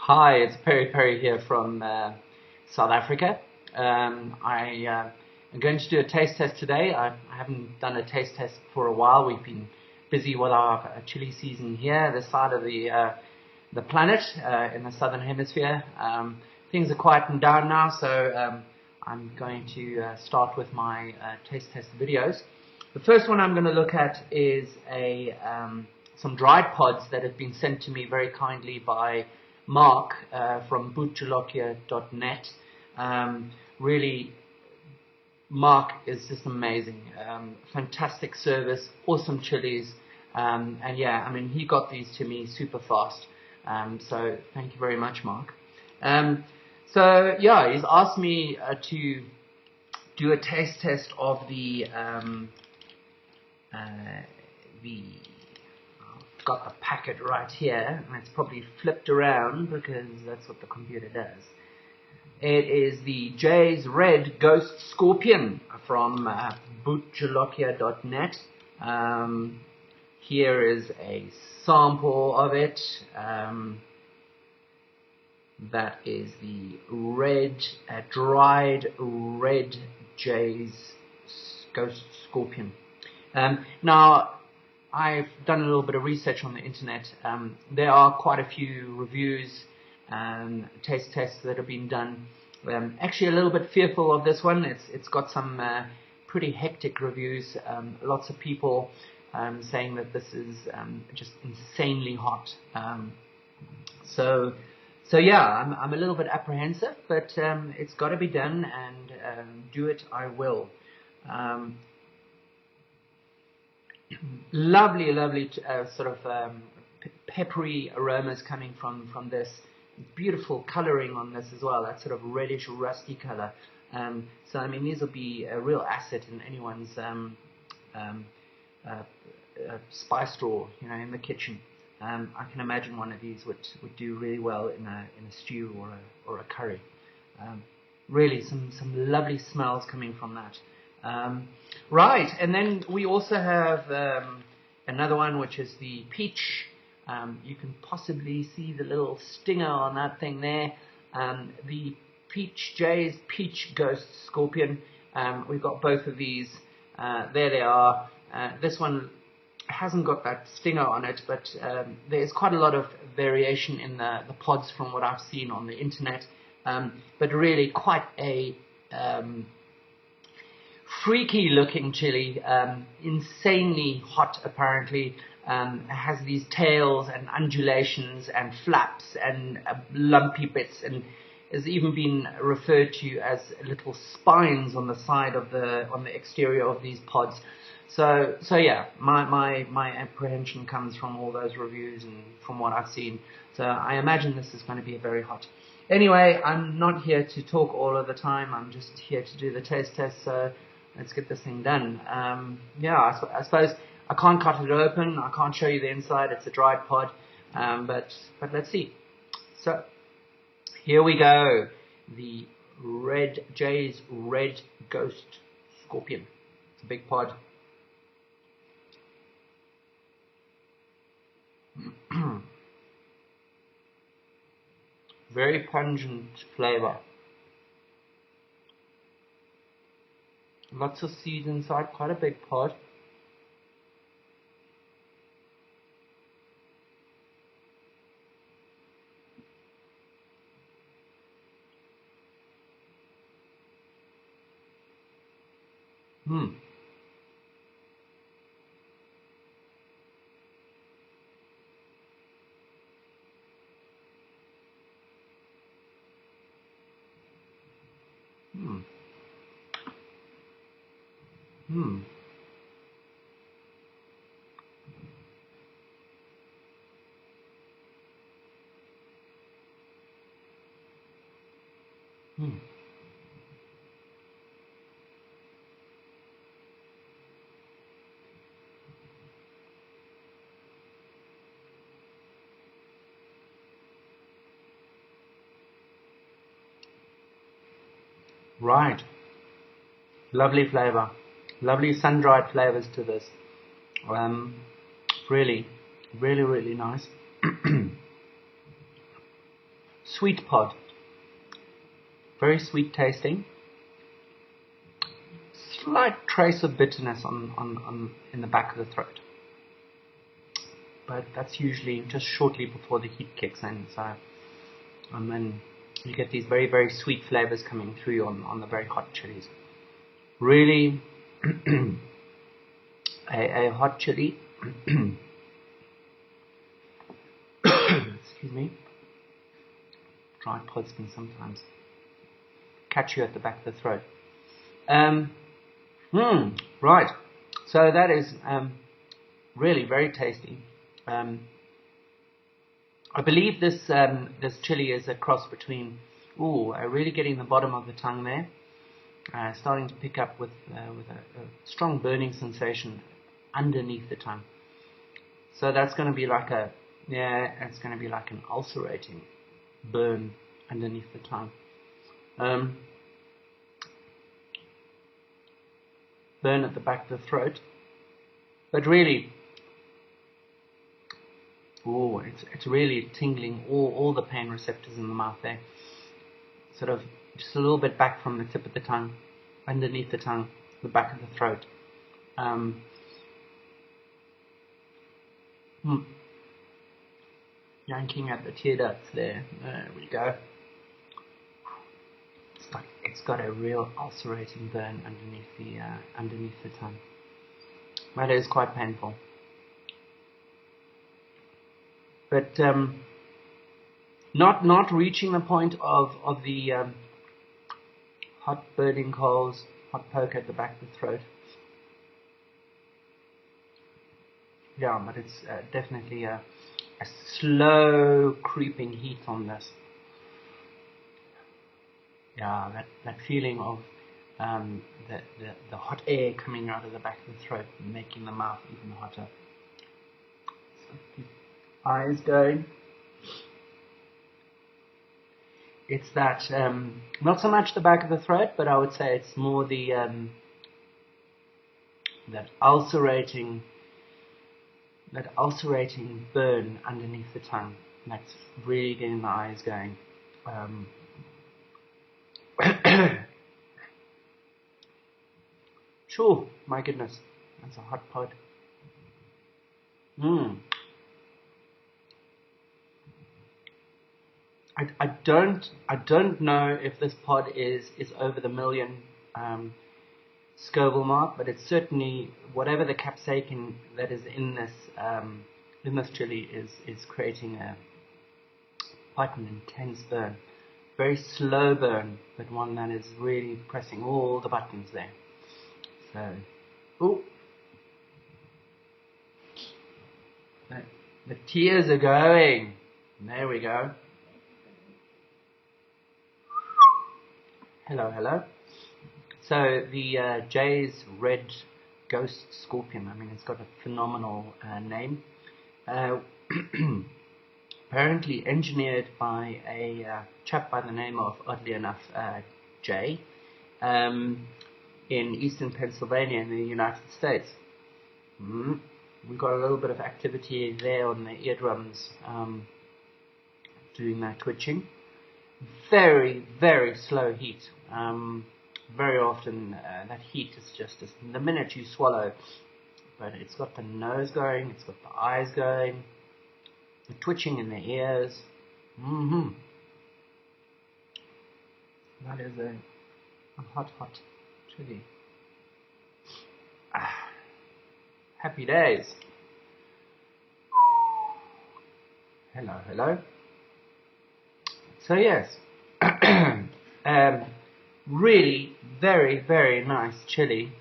Hi, it's PeriPeri here from South Africa. I'm going to do a taste test today. I haven't done a taste test for a while. We've been busy with our chili season here, this side of the planet, in the southern hemisphere. Things are quieting down now, so I'm going to start with my taste test videos. The first one I'm going to look at is some dried pods that have been sent to me very kindly by Mark from bootjalokia.net. Really, Mark is just amazing. Fantastic service, awesome chilies, and yeah, I mean, he got these to me super fast. So thank you very much, Mark. So yeah, he's asked me to do a taste test of I've got the packet right here, and it's probably flipped around because that's what the computer does. It is the Jay's Red Ghost Scorpion from bootjalokia.net. Here is a sample of it. That is the dried red Jay's Ghost Scorpion. Now, I've done a little bit of research on the internet. There are quite a few reviews and taste tests that have been done. Actually, a little bit fearful of this one. It's got some pretty hectic reviews. Lots of people saying that this is just insanely hot. So yeah, I'm a little bit apprehensive, but it's got to be done, and do it I will. Lovely sort of peppery aromas coming from this. Beautiful coloring on this as well, that sort of reddish rusty color. So I mean, these will be a real asset in anyone's spice drawer, in the kitchen. I can imagine one of these would do really well in a stew or a curry. Really, some lovely smells coming from that. Right, and then we also have another one, which is the peach. You can possibly see the little stinger on that thing there. The Jay's Peach Ghost Scorpion. We've got both of these. There they are. This one hasn't got that stinger on it, but there's quite a lot of variation in the pods from what I've seen on the internet. But really quite a freaky looking chili, insanely hot apparently. Has these tails and undulations and flaps and lumpy bits, and has even been referred to as little spines on the side of on the exterior of these pods. So yeah, my apprehension comes from all those reviews and from what I've seen. So I imagine this is going to be very hot. Anyway, I'm not here to talk all of the time. I'm just here to do the taste test. So let's get this thing done. Yeah, I suppose I can't cut it open. I can't show you the inside. It's a dried pod. But let's see. So here we go. The Jay's Red Ghost Scorpion. It's a big pod. Very pungent flavor. Lots of seeds inside. Quite a big pod. Right. Lovely flavor. Lovely sun-dried flavors to this. Really, really, really nice. sweet pod. Very sweet tasting. Slight trace of bitterness on in the back of the throat. But that's usually just shortly before the heat kicks in. So, and then you get these very, very sweet flavors coming through on the very hot chilies. Really, a hot chili. Excuse me. Dry pods can sometimes catch you at the back of the throat. Right. So that is really very tasty. I believe this chili is a cross between, really getting the bottom of the tongue there, starting to pick up with a strong burning sensation underneath the tongue. So that's going to be like it's going to be like an ulcerating burn underneath the tongue. Burn at the back of the throat, but really, it's really tingling all the pain receptors in the mouth there. Sort of just a little bit back from the tip of the tongue, underneath the tongue, the back of the throat. Yanking at the tear ducts there. There we go. It's got a real ulcerating burn underneath the tongue. That is quite painful. But not reaching the point of the hot burning coals, hot poke at the back of the throat. Yeah, but it's definitely a slow creeping heat on this. Yeah, that feeling of the hot air coming out of the back of the throat, making the mouth even hotter. So keep eyes going. It's that not so much the back of the throat, but I would say it's more the that ulcerating burn underneath the tongue. That's really getting the eyes going. Sure, my goodness, that's a hot pod. I don't know if this pod is over the 1 million Scoville mark, but it's certainly, whatever the capsaicin that is in this chili is creating quite an intense burn. Very slow burn, but one that is really pressing all the buttons there. So, the tears are going. There we go. Hello. So the Jay's Red Ghost Scorpion, I mean, it's got a phenomenal name. Apparently engineered by a chap by the name of, oddly enough, Jay, in eastern Pennsylvania in the United States. We've got a little bit of activity there on the eardrums, doing that twitching. Very, very slow heat. Very often that heat is just the minute you swallow, but it's got the nose going, it's got the eyes going, the twitching in the ears. That is a hot chili. Happy days. Hello. So yes, really very, very nice chili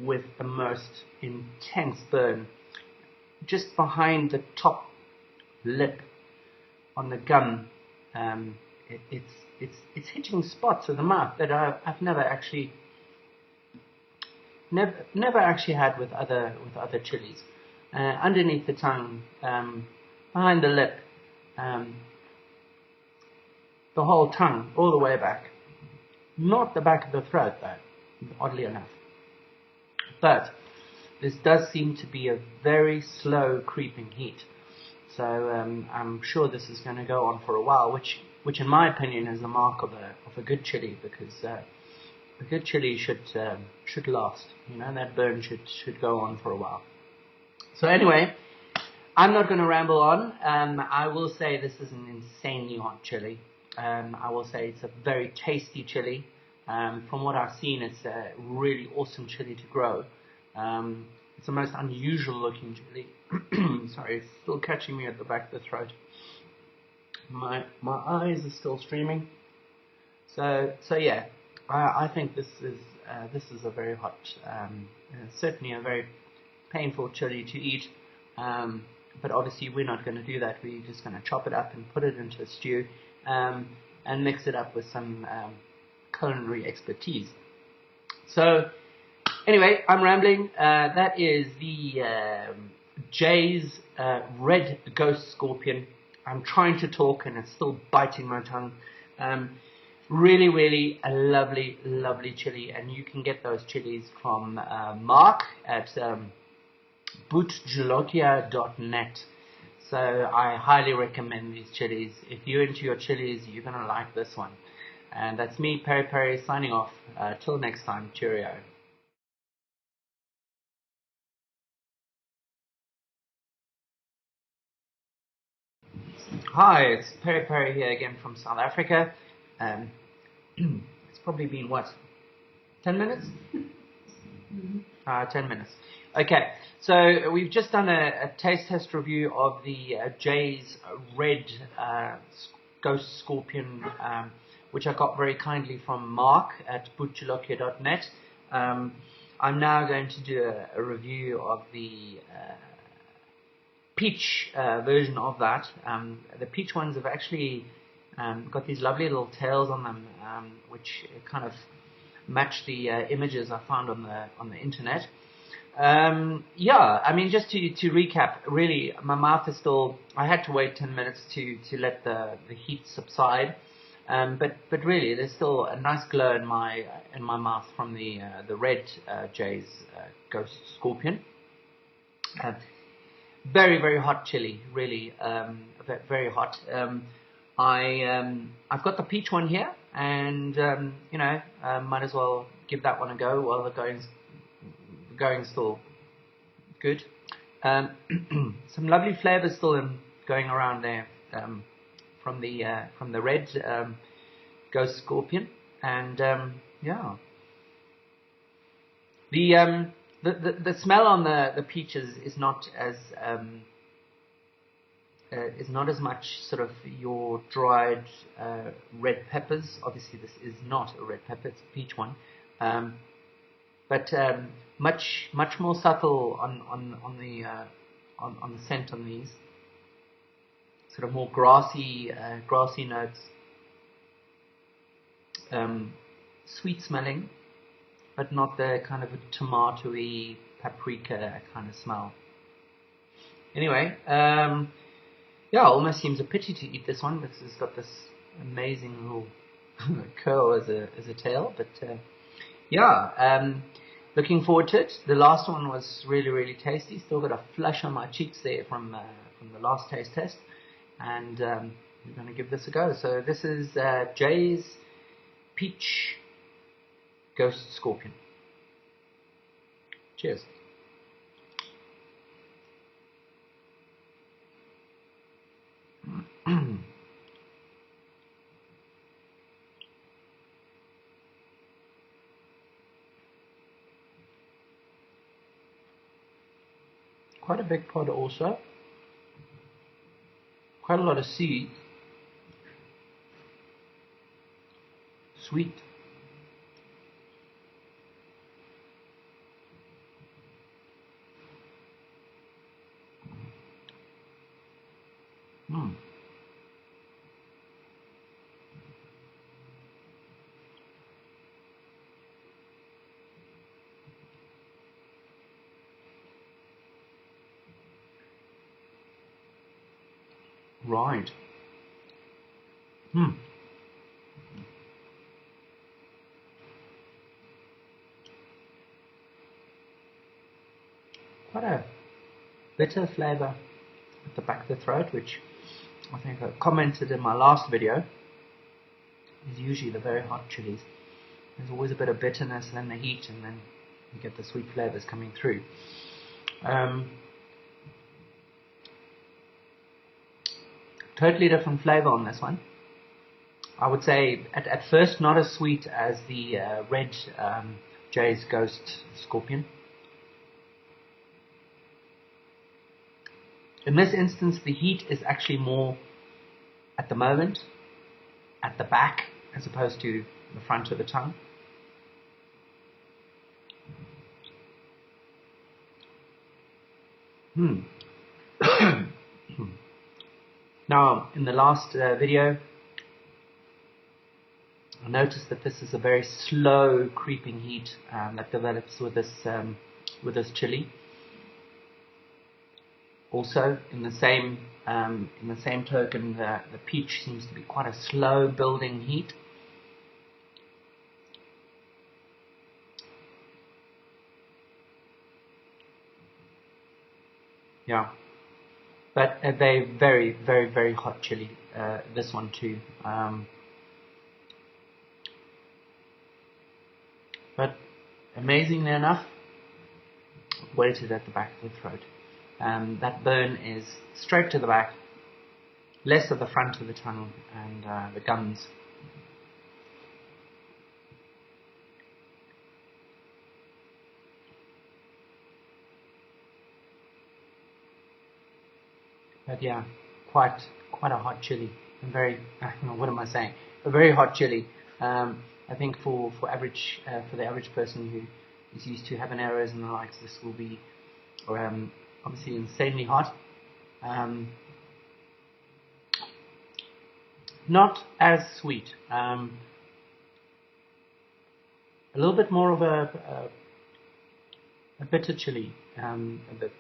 with the most intense burn just behind the top lip on the gum. It's hitting spots of the mouth that I've never actually had with other chilies. Underneath the tongue, behind the lip, the whole tongue, all the way back. Not the back of the throat, though, oddly enough. But this does seem to be a very slow creeping heat. So I'm sure this is going to go on for a while, which which in my opinion is the mark of a good chili, because a good chili should last. That burn should go on for a while. So anyway, I'm not going to ramble on. I will say this is an insanely hot chili. I will say it's a very tasty chili. From what I've seen, it's a really awesome chili to grow. It's the most unusual looking chili. Sorry, it's still catching me at the back of the throat. My eyes are still streaming. So yeah, I think this is a very hot, certainly a very painful chili to eat. But obviously we're not going to do that. We're just going to chop it up and put it into a stew, and mix it up with some culinary expertise. So anyway, I'm rambling. That is the Jay's Red Ghost Scorpion. I'm trying to talk and it's still biting my tongue. Really, really a lovely, lovely chili, and you can get those chilies from Mark at bootjalokia.net. So I highly recommend these chilies. If you're into your chilies, you're going to like this one. And that's me, PeriPeri, signing off. Till next time, cheerio. Hi, it's PeriPeri here again from South Africa. It's probably been, 10 minutes? 10 minutes. Okay, so we've just done a taste test review of the Jay's Red Ghost Scorpion, which I got very kindly from Mark at bootjalokia.net. I'm now going to do a review of the peach version of that. The peach ones have actually got these lovely little tails on them, which kind of match the images I found on the internet. Yeah, I mean, just to recap, really, my mouth is still. I had to wait 10 minutes to let the heat subside, but really, there's still a nice glow in my mouth from the red Jay's Ghost Scorpion. Very, very hot chili, really, very hot. I've got the peach one here, and might as well give that one a go while the going's still good. Some lovely flavors still going around there from the red Ghost Scorpion, and yeah, the smell on the peaches is not as much sort of your dried red peppers. Obviously, this is not a red pepper; it's a peach one, but much more subtle on the scent on these. Sort of more grassy notes, sweet smelling, but not the kind of a tomatoey, paprika kind of smell. Anyway, yeah, almost seems a pity to eat this one because it's got this amazing little curl as a tail. But yeah, looking forward to it. The last one was really, really tasty. Still got a flush on my cheeks there from the last taste test, and we're going to give this a go. So this is Jay's Peach Ghost Scorpion. Cheers. Quite a big pod also. Quite a lot of seed. Sweet. Right. Quite a bitter flavor at the back of the throat, which I think I commented in my last video. is usually the very hot chilies. There's always a bit of bitterness and then the heat, and then you get the sweet flavors coming through. Totally different flavor on this one. I would say at first not as sweet as the red Jay's Ghost Scorpion. In this instance, the heat is actually more at the moment at the back as opposed to the front of the tongue. Now, in the last video, I noticed that this is a very slow creeping heat that develops with this chili. Also, in the same token, the peach seems to be quite a slow building heat. Yeah, but a very, very, very hot chili. This one too. But amazingly enough, weighted at the back of the throat. That burn is straight to the back, less of the front of the tongue and the gums. But yeah, quite a hot chili. A very, what am I saying? A very hot chili. I think for the average person who is used to habaneros and the likes, this will be obviously insanely hot. Not as sweet. A little bit more of a bitter chili.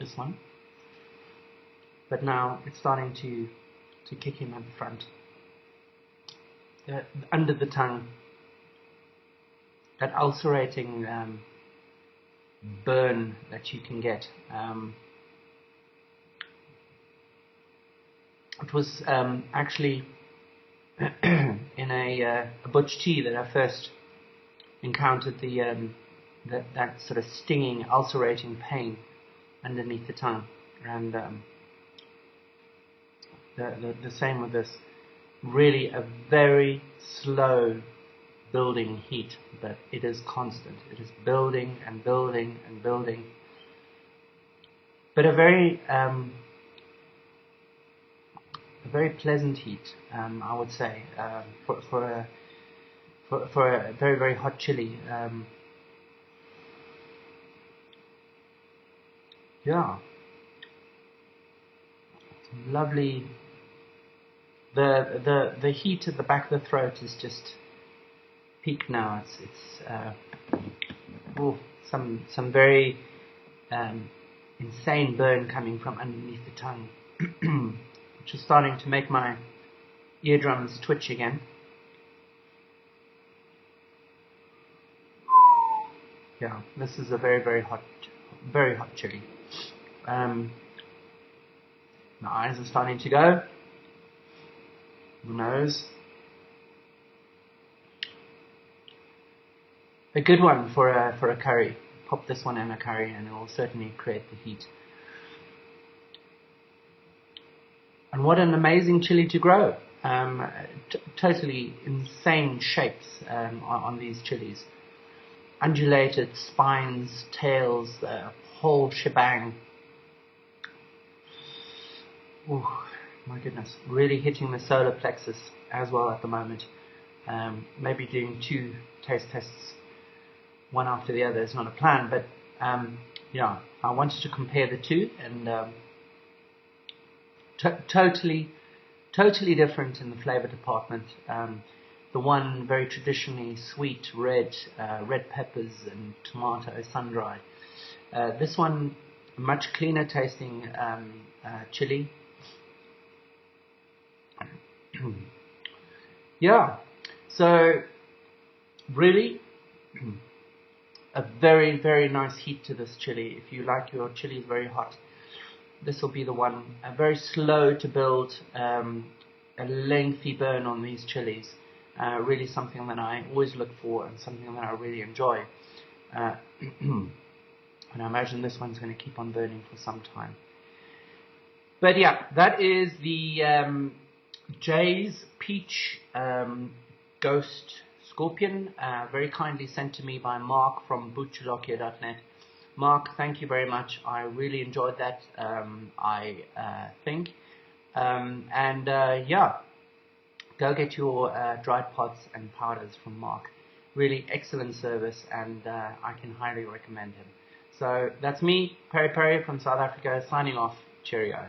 This one. But now it's starting to kick in at the front. Under the tongue, that ulcerating burn that you can get. It was actually in a butch tea that I first encountered that sort of stinging, ulcerating pain underneath the tongue, and the same with this. Really a very slow building heat, but it is constant. It is building and building and building. But a very pleasant heat, I would say, for a very, very hot chili. Yeah, lovely. The heat at the back of the throat is just peak now. It's some very insane burn coming from underneath the tongue, which is starting to make my eardrums twitch again. Yeah, this is a very, very hot chili. My eyes are starting to go. The nose. A good one for a curry. Pop this one in a curry and it will certainly create the heat. And what an amazing chili to grow. Totally insane shapes on these chilies. Undulated spines, tails, the whole shebang. Ooh, my goodness. Really hitting the solar plexus as well at the moment. Maybe doing 2 taste tests, one after the other is not a plan, but yeah, I wanted to compare the two, and totally different in the flavor department. The one very traditionally sweet, red peppers and tomato sun-dried. This one, much cleaner tasting chili. Yeah, so really a very, very nice heat to this chili. If you like your chilies very hot, this will be the one. Very slow to build, a lengthy burn on these chilies. Really something that I always look for and something that I really enjoy. And I imagine this one's going to keep on burning for some time. But yeah, that is the Jay's Peach Ghost Scorpion, very kindly sent to me by Mark from bootchalokia.net. Mark, thank you very much. I really enjoyed that, I think. Yeah, go get your dried pods and powders from Mark. Really excellent service, and I can highly recommend him. So that's me, PeriPeri from South Africa, signing off. Cheerio.